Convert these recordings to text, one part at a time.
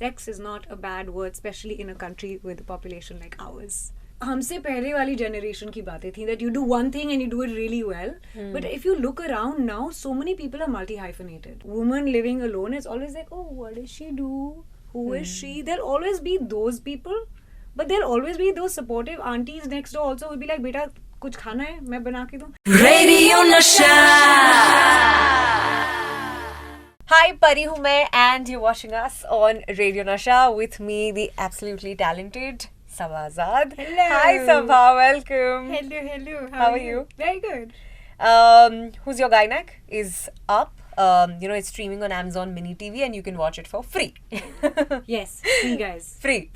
sex is not a bad word, especially in a country with a population like ours. हमसे पहले वाली generation की बातें थी that you do one thing and you do it really well. But if you look around now, so many people are multi-hyphenated. Woman living alone is always like, oh, what does she do? Who is she? There'll always be those people, but there'll always be those supportive aunties next door also will be like, बेटा कुछ खाना है मैं बना के दूँ. Radio Nasha. Hi, Pari hu main and you're watching us on Radio Nasha with me, the absolutely talented Saba Azad. Hello. Hi Saba, welcome. Hello. How are you? Very good. Who's Your Gynac is up. It's streaming on Amazon Mini TV and you can watch it for free. Yes, free guys. Free.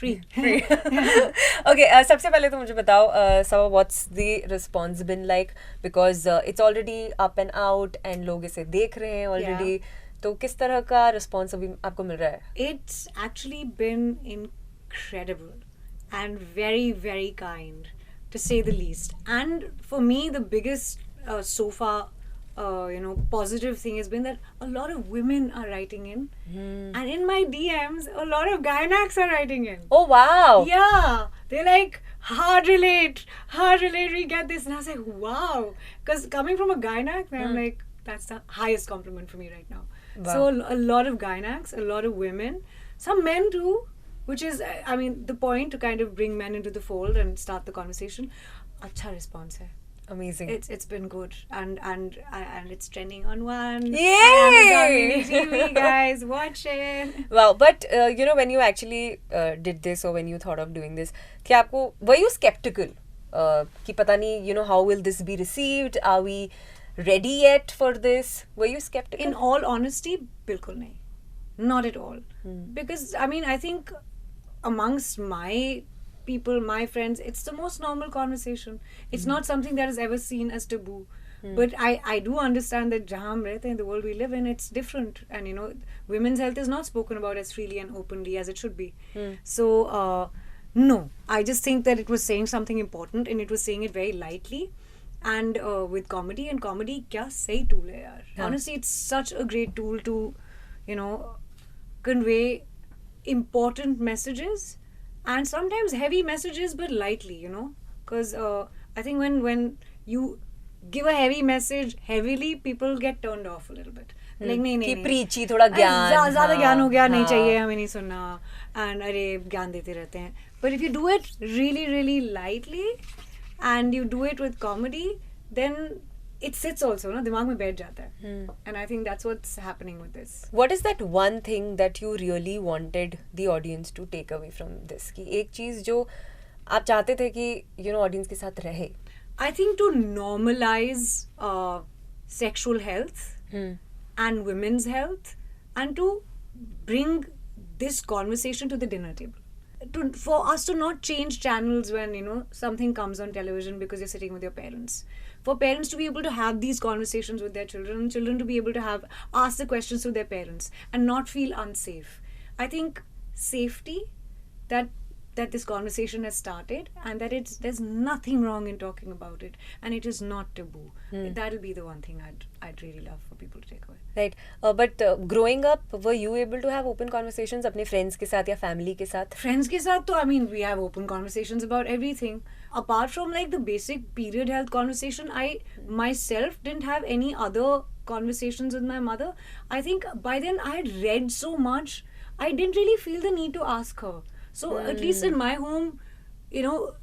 Okay, सबसे पहले तो मुझे बताओ, Saba, what's the response been like? Because it's already up and out and लोग इसे देख रहे हैं already. तो किस तरह का response अभी आपको मिल रहा है? It's actually been incredible and very, very kind, to say the least. And for me, the biggest so far positive thing has been that a lot of women are writing in, and in my DMs a lot of gynacs are writing in. Oh wow. Yeah, they're like, hard relate, we get this. And I was like, wow, because coming from a gynac, I'm like, that's the highest compliment for me right now. Wow. So a lot of gynacs, a lot of women, some men too, which is, I mean, the point to kind of bring men into the fold and start the conversation. Acha response hai. Amazing. It's been good, and it's trending on one. Yay! TV, guys, watch it. Wow, but when you actually did this, or when you thought of doing this, were you skeptical? कि पता नहीं, how will this be received? Are we ready yet for this? Were you skeptical? In all honesty, bilkul nahi. Not at all. Because I mean, I think amongst my people, my friends, it's the most normal conversation. It's not something that is ever seen as taboo. But I do understand that jahan hum rehte hain, the world we live in, it's different. And women's health is not spoken about as freely and openly as it should be. So no, I just think that it was saying something important, and it was saying it very lightly and with comedy. And comedy kya sahi tool hai yaar. Honestly, it's such a great tool to convey important messages, and sometimes heavy messages, but lightly, because I think when you give a heavy message heavily, people get turned off a little bit. Like नहीं preachy, थोड़ा ज्ञान, ज़्यादा ज्ञान हो गया, नहीं चाहिए, हमें नहीं सुनना, and अरे ज्ञान देते रहते हैं. But if you do it really, really lightly, and you do it with comedy, then it sits also, दिमाग में बैठ जाता है. And I think that's what's happening with this. What is that one thing that you really wanted the audience to take away from this? कि एक चीज जो आप चाहते थे कि audience के साथ रहे. I think to normalize sexual health and women's health, and to bring this conversation to the dinner table. For us to not change channels when something comes on television because you're sitting with your parents. For parents to be able to have these conversations with their children, and children to be able to ask the questions to their parents and not feel unsafe. I think safety, that this conversation has started, and that there's nothing wrong in talking about it, and it is not taboo. That'll be the one thing I'd really love for people to take away. Right. But growing up, were you able to have open conversations अपने friends के साथ या family के साथ? Friends के साथ तो, I mean, we have open conversations about everything. Apart from like the basic period health conversation, I myself didn't have any other conversations with my mother. I think by then I had read so much, I didn't really feel the need to ask her. So at least in my home,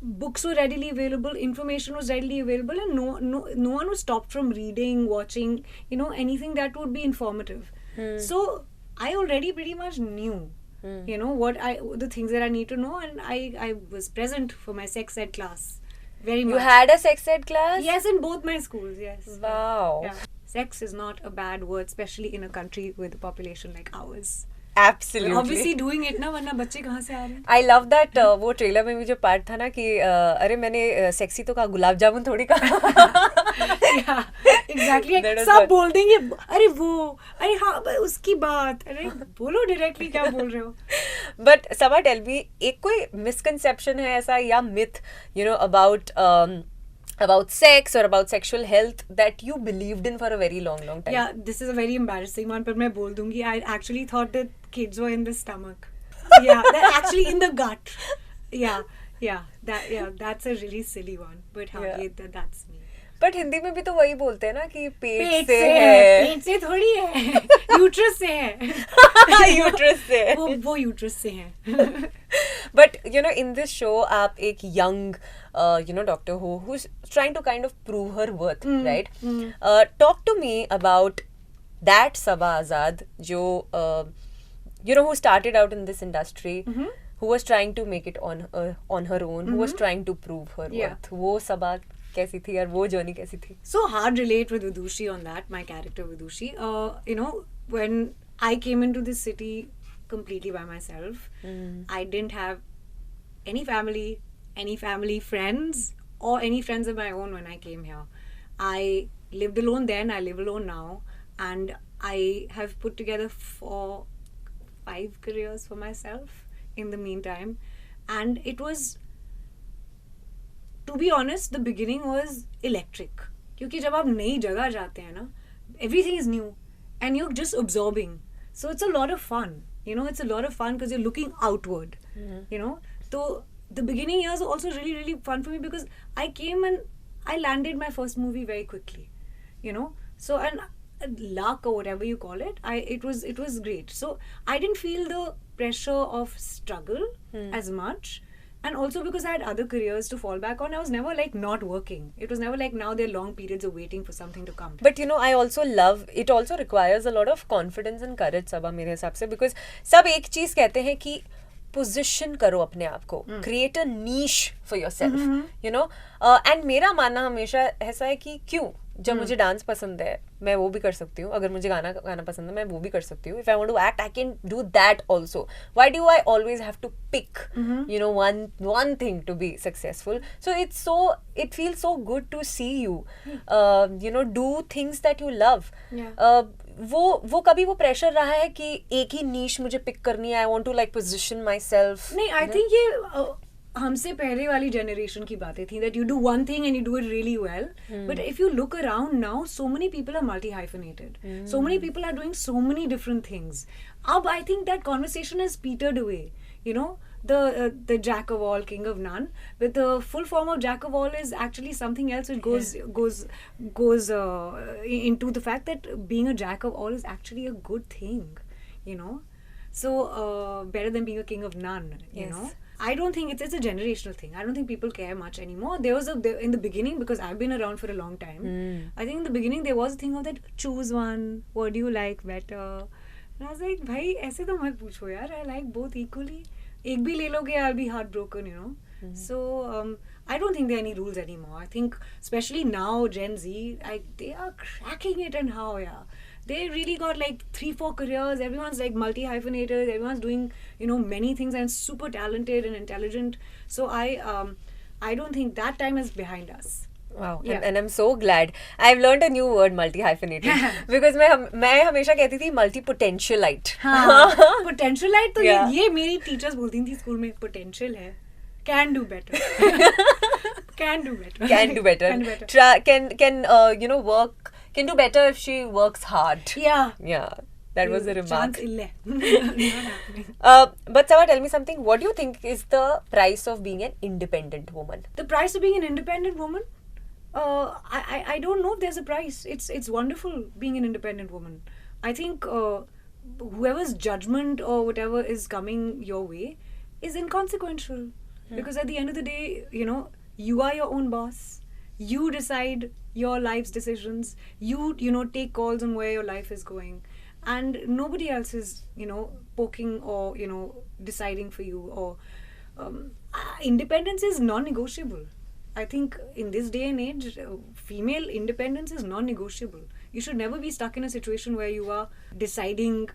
books were readily available, information was readily available, and no one was stopped from reading, watching, anything that would be informative. So I already pretty much knew, the things that I need to know, and I was present for my sex ed class. Very much. You had a sex ed class? Yes, in both my schools, yes. Wow. Yeah. Sex is not a bad word, especially in a country with a population like ours. Absolutely. Obviously doing it ना, वरना बच्चे कहाँ से आ रहे हैं? I love that वो trailer में भी जो पार्ट था ना कि अरे मैंने सेक्सी तो कहा, गुलाब जामुन थोड़ी कहा. Yeah, exactly. सब बोल देंगे, अरे हाँ उसकी बात, अरे बोलो डायरेक्टली क्या बोल रहे हो. But Saba, tell me, एक कोई misconception है ऐसा या myth, about sex or about sexual health that you believed in for a very long time? Yeah, this is a very embarrassing one, but मैं बोल दूंगी. I actually thought that kids were in the stomach. Yeah, that actually in the gut. Yeah, that's a really silly one. But हाँ, Yeah. that's me. But Hindi में भी तो वही बोलते हैं ना कि पेट पेट से है, है. पेट से थोड़ी है, यूट्रस से है. यूट्रस से है. वो यूट्रस से है. But you know, in this show, आप एक young, doctor who's trying to kind of prove her worth, right? Talk to me about that Saba Azad, जो who started out in this industry, who was trying to make it on her own, who was trying to prove her worth. वो Saba कैसी थी और वो journey कैसी थी? So hard relate with Vidushi on that, my character Vidushi. When I came into this city completely by myself, I didn't have any family friends, or any friends of my own when I came here. I lived alone then, I live alone now, and I have put together 5 careers for myself in the meantime. And it was, to be honest, the beginning was electric. क्योंकि जब आप नई जगह जाते हैं ना, everything is new and you're just absorbing. So it's a lot of fun. It's a lot of fun because you're looking outward. So the beginning years were also really, really fun for me because I came and I landed my first movie very quickly. So, and luck or whatever you call it, it was great. So I didn't feel the pressure of struggle as much. And also because I had other careers to fall back on, I was never like not working. It was never like now there are long periods of waiting for something to come. But I also love, it also requires a lot of confidence and courage, Saba, मेरे हिसाब से, because सब एक चीज कहते हैं कि position करो अपने आप को, create a niche for yourself, and मेरा मानना हमेशा ऐसा है कि क्यों, जब मुझे डांस पसंद है मैं वो भी कर सकती हूँ, अगर मुझे गाना पसंद है मैं वो भी कर सकती हूँ. If I want to act, I can do that also. Why do I always have to pick one thing to be successful? So it feels so good to see you do things that you love. वो कभी वो pressure रहा है कि एक ही नीश मुझे pick करनी है, I want to like position myself? नहीं, आई थिंक ये हमसे पहले वाली जनरेशन की बातें थी, that you do one thing and you do it really well. But if you look around now, so many people are multi-hyphenated. So many people are doing so many different things. Ab I think that conversation has petered away. The jack of all, king of none. But the full form of jack of all is actually something else which goes into the fact that being a jack of all is actually a good thing. So better than being a king of none. You know. I don't think it's a generational thing. I don't think people care much anymore. There was in the beginning, because I've been around for a long time. I think in the beginning there was a thing of that, choose one. What do you like better? And I was like, bhai, ऐसे तो मत पूछो यार. I like both equally. एक भी ले लोगे, I'll be heartbroken, So I don't think there are any rules anymore. I think especially now Gen Z, they are cracking it, and how they really got like 3-4 careers. Everyone's like multi-hyphenated. Everyone's doing many things and super talented and intelligent. So I don't think that time is behind us. Wow. Yeah. And I'm so glad. I've learned a new word, multi-hyphenated. Because मैं हमेशा कहती थी multi-potentialite. Potentialite तो ये मेरी teachers बोलती थी school में, potential है. Can do better. Can do better. Can do better. Can work. Can do better if she works hard. Yeah. That was a remark. Chance ille. But Saba, tell me something. What do you think is the price of being an independent woman? The price of being an independent woman? I don't know if there's a price. It's wonderful being an independent woman. I think whoever's judgment or whatever is coming your way is inconsequential. Because at the end of the day, you are your own boss. You decide your life's decisions. You take calls on where your life is going. And nobody else is, poking or, deciding for you. Or independence is non-negotiable. I think in this day and age, female independence is non-negotiable. You should never be stuck in a situation where you are deciding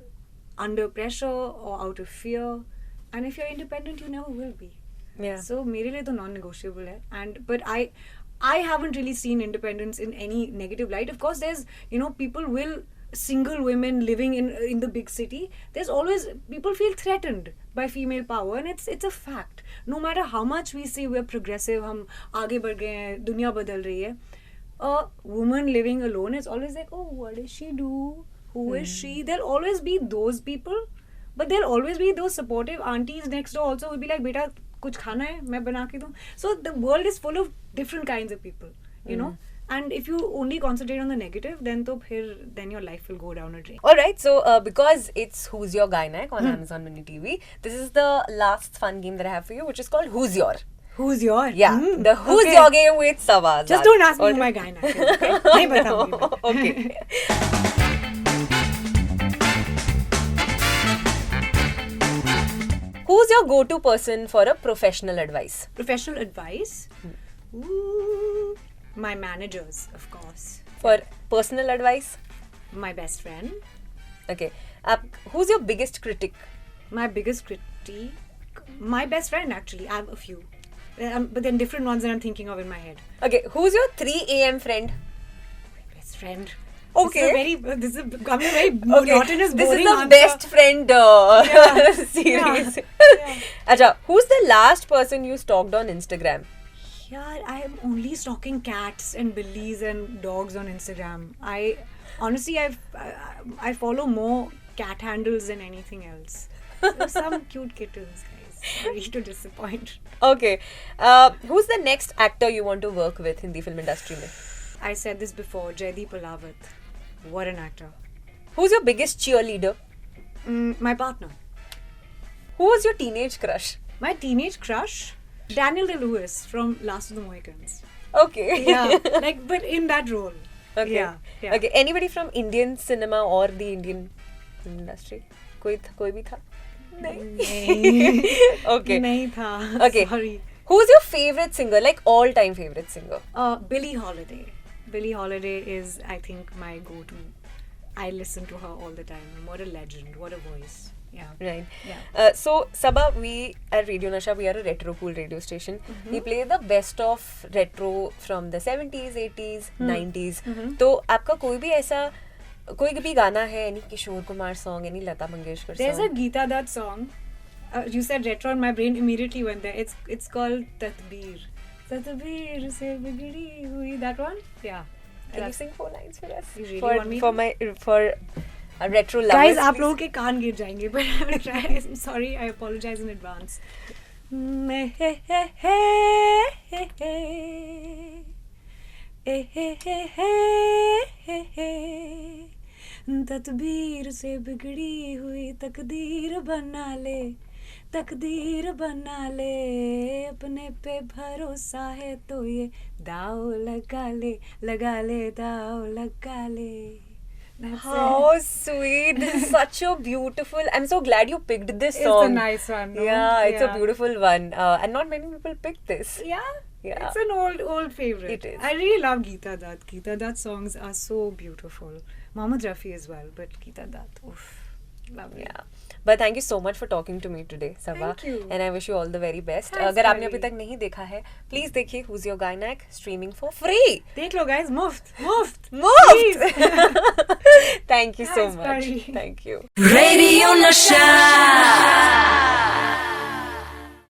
under pressure or out of fear. And if you're independent, you never will be. Yeah. So, mere liye to non-negotiable hai. But I haven't really seen independence in any negative light. Of course, there's, single women living in the big city, there's always, people feel threatened by female power, and it's a fact. No matter how much we say we're progressive, hum aage badh gaye hain, dunya badal rahi hai, a woman living alone is always like, oh, what does she do? Who is she? There'll always be those people but there'll always be those supportive aunties next door also who'll be like, beta, kuch khana hai, main bana ke दूं. So the world is full of different kinds of people, you know. And if you only concentrate on the negative, then your life will go down a drain. Alright, so because it's Who's Your Gynac on Amazon Mini TV, this is the last fun game that I have for you, which is called Who's Your? Who's your? Yeah, the Who's Your game with Saba Azad. Just don't ask me who my Gynac is, okay? Nahi bataungi main. Okay. Who's your go-to person for a professional advice? Professional advice? Ooh, my managers, of course. For personal advice? My best friend. Okay. Who's your biggest critic? My biggest critique? My best friend, actually. I have a few. But then different ones that I'm thinking of in my head. Okay. Who's your 3 a.m. friend? My best friend. Okay. This is becoming a very monotonous, this boring is the answer. best friend series. Yeah. Acha, who's the last person you stalked on Instagram? Yeah, I am only stalking cats and billies and dogs on Instagram. I honestly, I follow more cat handles than anything else. There's some cute kittens, guys. Sorry to disappoint. Okay. Who's the next actor you want to work with in the film industry? I said this before, Jaideep Palawat. What an actor. Who's your biggest cheerleader? My partner. Who was your teenage crush? My teenage crush? Daniel Day-Lewis from Last of the Mohicans. Okay. Yeah, but in that role. Okay. Yeah. Okay. Anybody from Indian cinema or the Indian film industry? Koi bhi tha? Nahin. Okay. Nahin tha. Okay. Sorry. Who's your favorite singer? Like all-time favorite singer? Billie Holiday. Billie Holiday is, I think, my go-to. I listen to her all the time. What a legend. What a voice. Yeah. Right. Yeah. So, Saba, we at Radio Nasha, we are a retro cool radio station. We play the best of retro from the 70s, 80s, 90s. तो आपका कोई भी ऐसा कोई भी गाना है, any Kishore Kumar song, any Lata Mangeshkar song? There's a Geeta Dutt song. You said retro and my brain immediately went there. It's called Tatbeer. Tatbeer se bigdi hui. That one? Yeah. Can you sing 4 lines for us? You really want me to? For retro lovers. Guys, आप लोगों के कान गिर जाएंगे. But I will try. I'm sorry. I apologize in advance. तकदीर से बिगड़ी हुई तकदीर बना ले अपने पे भरोसा है तो ये दाव लगा ले दाव लगा ले. How sweet. This is such a beautiful. I'm so glad you picked this song. It's a nice one. No? Yeah, it's a beautiful one. And not many people pick this. Yeah. Yeah. It's an old favorite. It is. I really love Geeta Dutt. Geeta Dutt songs are so beautiful. Mohammed Rafi as well, but Geeta Dutt, oof, lovely. Yeah. But thank you so much for talking to me today, Saba. Thank you. And I wish you all the very best. Thanks, अगर आपने Kylie. अभी तक नहीं देखा है, please देखिए Who's Your Gynac streaming for free. देख लो guys, मुफ्त. Thank you so Thanks, much. Kylie. Thank you. Radio Nasha.